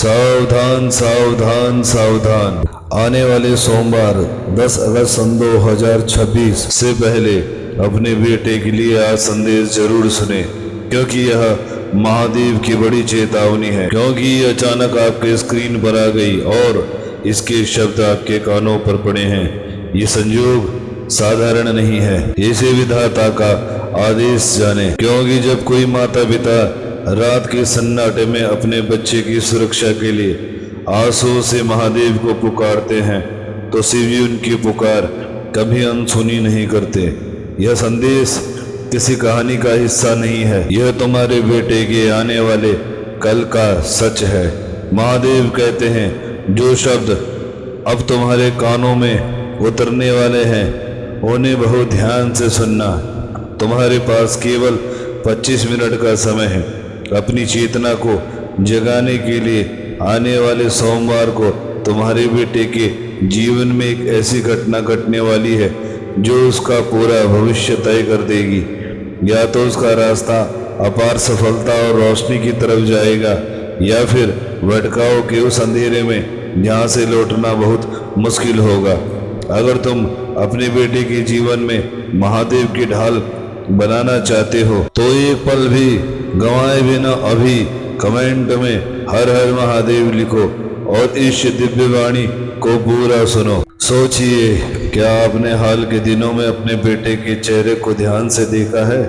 सावधान सावधान सावधान। आने वाले सोमवार 10 अगस्त सन 2026 से पहले अपने बेटे के लिए आज संदेश जरूर सुने, क्योंकि यह महादेव की बड़ी चेतावनी है। क्योंकि ये अचानक आपके स्क्रीन पर आ गई और इसके शब्द आपके कानों पर पड़े हैं। ये संयोग साधारण नहीं है, इसे विधाता का आदेश जाने। क्योंकि जब कोई माता पिता रात के सन्नाटे में अपने बच्चे की सुरक्षा के लिए आंसू से महादेव को पुकारते हैं, तो शिव जी उनकी पुकार कभी अनसुनी नहीं करते। यह संदेश किसी कहानी का हिस्सा नहीं है, यह तुम्हारे बेटे के आने वाले कल का सच है। महादेव कहते हैं, जो शब्द अब तुम्हारे कानों में उतरने वाले हैं उन्हें बहुत ध्यान से सुनना। तुम्हारे पास केवल 25 मिनट का समय है। अपनी चेतना को जगाने के लिए आने वाले सोमवार को तुम्हारे बेटे के जीवन में एक ऐसी घटना घटने वाली है जो उसका पूरा भविष्य तय कर देगी। या तो उसका रास्ता अपार सफलता और रोशनी की तरफ जाएगा, या फिर भटकाव के उस अंधेरे में जहाँ से लौटना बहुत मुश्किल होगा। अगर तुम अपने बेटे के जीवन में महादेव की ढाल बनाना चाहते हो तो एक पल भी गंवाए बिना अभी कमेंट में हर हर महादेव लिखो और इस दिव्य वाणी को पूरा सुनो। सोचिए, क्या आपने हाल के दिनों में अपने बेटे के चेहरे को ध्यान से देखा है?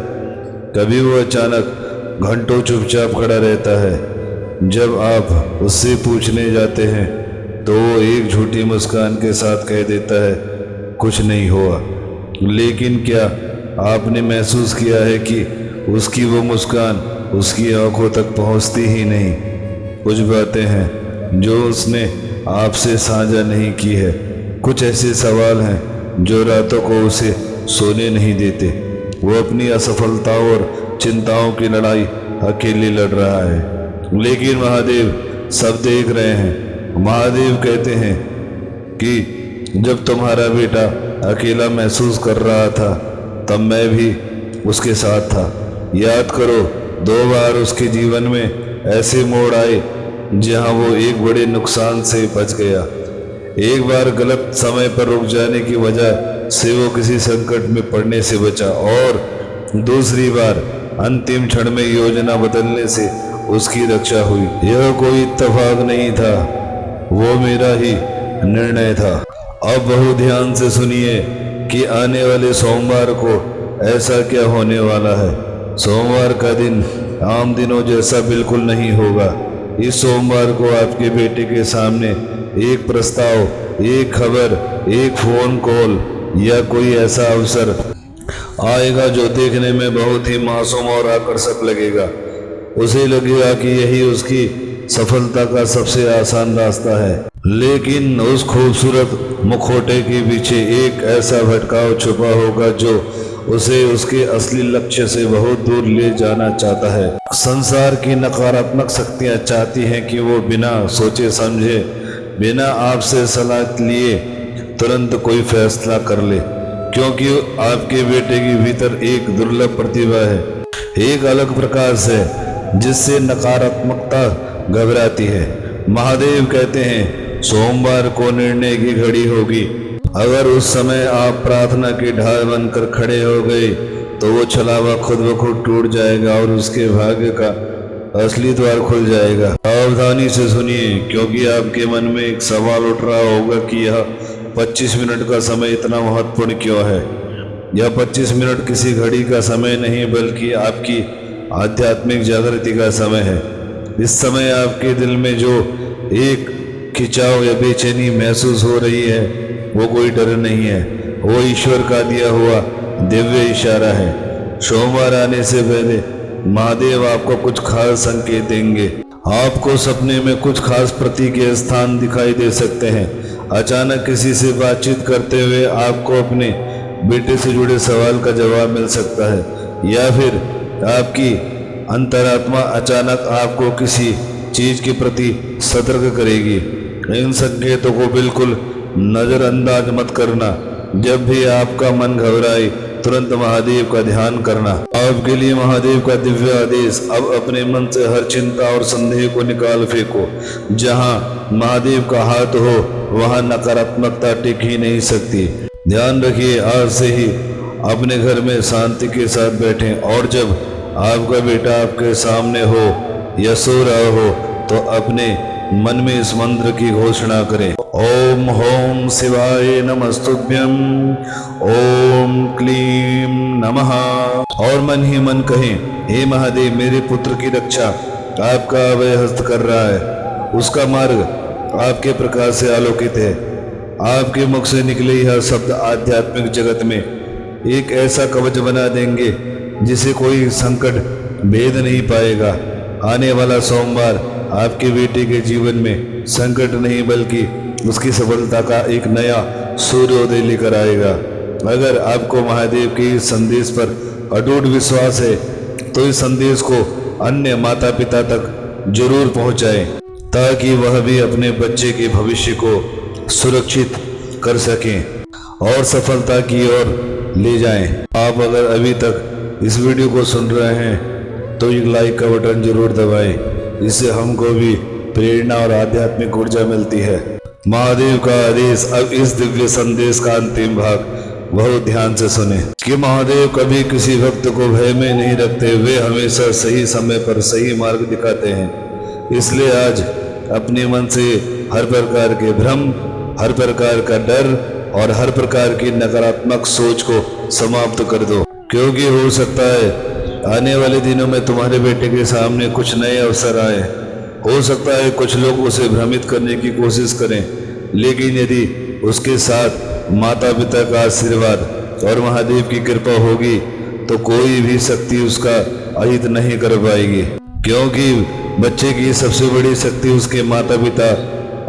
कभी वो अचानक घंटों चुपचाप खड़ा रहता है। जब आप उससे पूछने जाते हैं तो वो एक झूठी मुस्कान के साथ कह देता है, कुछ नहीं हुआ। लेकिन क्या आपने महसूस किया है कि उसकी वो मुस्कान उसकी आंखों तक पहुंचती ही नहीं? कुछ बातें हैं जो उसने आपसे साझा नहीं की है। कुछ ऐसे सवाल हैं जो रातों को उसे सोने नहीं देते। वो अपनी असफलताओं और चिंताओं की लड़ाई अकेले लड़ रहा है, लेकिन महादेव सब देख रहे हैं। महादेव कहते हैं कि जब तुम्हारा बेटा अकेला महसूस कर रहा था तब मैं भी उसके साथ था। याद करो, 2 बार उसके जीवन में ऐसे मोड़ आए जहां वो एक बड़े नुकसान से बच गया। एक बार गलत समय पर रुक जाने की वजह से वो किसी संकट में पड़ने से बचा, और दूसरी बार अंतिम क्षण में योजना बदलने से उसकी रक्षा हुई। यह कोई इत्तेफाक नहीं था, वो मेरा ही निर्णय था। अब बहुत ध्यान से सुनिए कि आने वाले सोमवार को ऐसा क्या होने वाला है। सोमवार का दिन आम दिनों जैसा बिल्कुल नहीं होगा। इस सोमवार को आपके बेटे के सामने एक प्रस्ताव, एक खबर, एक फोन कॉल या कोई ऐसा अवसर आएगा जो देखने में बहुत ही मासूम और आकर्षक लगेगा। उसे लगेगा कि यही उसकी सफलता का सबसे आसान रास्ता है। लेकिन उस खूबसूरत मुखौटे के पीछे एक ऐसा भटकाव छुपा होगा जो उसे उसके असली लक्ष्य से बहुत दूर ले जाना चाहता है। संसार की नकारात्मक शक्तियां चाहती हैं कि वो बिना सोचे समझे, बिना आपसे सलाह लिए तुरंत कोई फैसला कर ले। क्योंकि आपके बेटे के भीतर एक दुर्लभ प्रतिभा है, एक अलग प्रकाश है जिससे नकारात्मकता घबराती है। महादेव कहते हैं, सोमवार को निर्णय की घड़ी होगी। अगर उस समय आप प्रार्थना की ढाल बनकर खड़े हो गए तो वो छलावा खुद ब खुद टूट जाएगा और उसके भाग्य का असली द्वार खुल जाएगा। सावधानी से सुनिए, क्योंकि आपके मन में एक सवाल उठ रहा होगा कि यह 25 मिनट का समय इतना महत्वपूर्ण क्यों है। यह 25 मिनट किसी घड़ी का समय नहीं, बल्कि आपकी आध्यात्मिक जागृति का समय है। इस समय आपके दिल में जो एक खिंचाव या बेचैनी महसूस हो रही है वो कोई डर नहीं है, वो ईश्वर का दिया हुआ दिव्य इशारा है। सोमवार आने से पहले महादेव आपको कुछ खास संकेत देंगे। आपको सपने में कुछ खास प्रतीक के स्थान दिखाई दे सकते हैं। अचानक किसी से बातचीत करते हुए आपको अपने बेटे से जुड़े सवाल का जवाब मिल सकता है, या फिर आपकी अंतरात्मा अचानक आपको किसी चीज के प्रति सतर्क करेगी। इन संकेतों को बिल्कुल नजरअंदाज मत करना। जब भी आपका मन घबराए तुरंत महादेव का ध्यान करना। आपके लिए महादेव का दिव्य आदेश। अब अपने मन से हर चिंता और संदेह को निकाल फेंको। जहाँ महादेव का हाथ हो वहाँ नकारात्मकता टिक ही नहीं सकती। ध्यान रखिए, आज से ही अपने घर में शांति के साथ बैठें और जब आपका बेटा आपके सामने हो या सो रहा हो तो अपने मन में इस मंत्र की घोषणा करें। ओम होम शिवाय नमस्तुभ्यं, ओम क्लीम नमः। और मन ही मन कहें, हे महादेव, मेरे पुत्र की रक्षा आपका अभय हस्त कर रहा है। उसका मार्ग आपके प्रकाश से आलोकित है। आपके मुख से निकले यह शब्द आध्यात्मिक जगत में एक ऐसा कवच बना देंगे जिसे कोई संकट भेद नहीं पाएगा। आने वाला सोमवार आपके बेटे के जीवन में संकट नहीं बल्कि उसकी सफलता का एक नया सूर्योदय लेकर आएगा। अगर आपको महादेव के इस संदेश पर अटूट विश्वास है तो इस संदेश को अन्य माता पिता तक जरूर पहुंचाएं ताकि वह भी अपने बच्चे के भविष्य को सुरक्षित कर सकें और सफलता की ओर ले जाएं। आप अगर अभी तक इस वीडियो को सुन रहे हैं तो एक लाइक का बटन जरूर दबाएं। इससे हमको भी प्रेरणा और आध्यात्मिक ऊर्जा मिलती है। महादेव का आदेश। अब इस दिव्य संदेश का अंतिम भाग बहुत ध्यान से सुने कि महादेव कभी किसी भक्त को भय में नहीं रखते। वे हमेशा सही समय पर सही मार्ग दिखाते हैं। इसलिए आज अपने मन से हर प्रकार के भ्रम, हर प्रकार का डर और हर प्रकार की नकारात्मक सोच को समाप्त कर दो, क्योंकि हो सकता है आने वाले दिनों में तुम्हारे बेटे के सामने कुछ नए अवसर आए। हो सकता है कुछ लोग उसे भ्रमित करने की कोशिश करें, लेकिन यदि उसके साथ माता पिता का आशीर्वाद और महादेव की कृपा होगी तो कोई भी शक्ति उसका अहित नहीं कर पाएगी, क्योंकि बच्चे की सबसे बड़ी शक्ति उसके माता पिता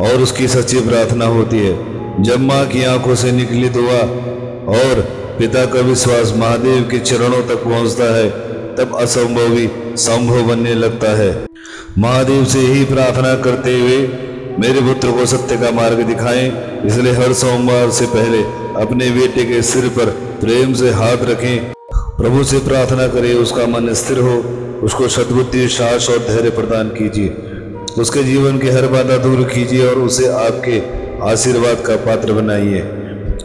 और उसकी सच्ची प्रार्थना होती है। जब माँ की आंखों से निकली दुआ और पिता का विश्वास महादेव के चरणों तक पहुँचता है तब असंभव भी संभव बनने लगता है। महादेव से यही प्रार्थना करते हुए मेरे पुत्र को सत्य का मार्ग दिखाएं। इसलिए हर सोमवार से पहले अपने बेटे के सिर पर प्रेम से हाथ रखें, प्रभु से प्रार्थना करें, उसका मन स्थिर हो, उसको सद्बुद्धि, साहस और धैर्य प्रदान कीजिए, उसके जीवन की हर बाधा दूर कीजिए और उसे आपके आशीर्वाद का पात्र बनाइए।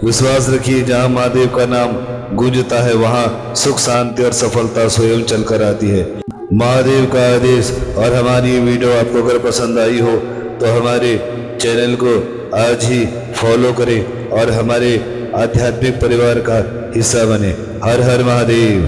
विश्वास रखिए, जहाँ महादेव का नाम गूंजता है वहाँ सुख, शांति और सफलता स्वयं चलकर आती है। महादेव का आदेश। और हमारी ये वीडियो आपको अगर पसंद आई हो तो हमारे चैनल को आज ही फॉलो करें और हमारे आध्यात्मिक परिवार का हिस्सा बने। हर हर महादेव।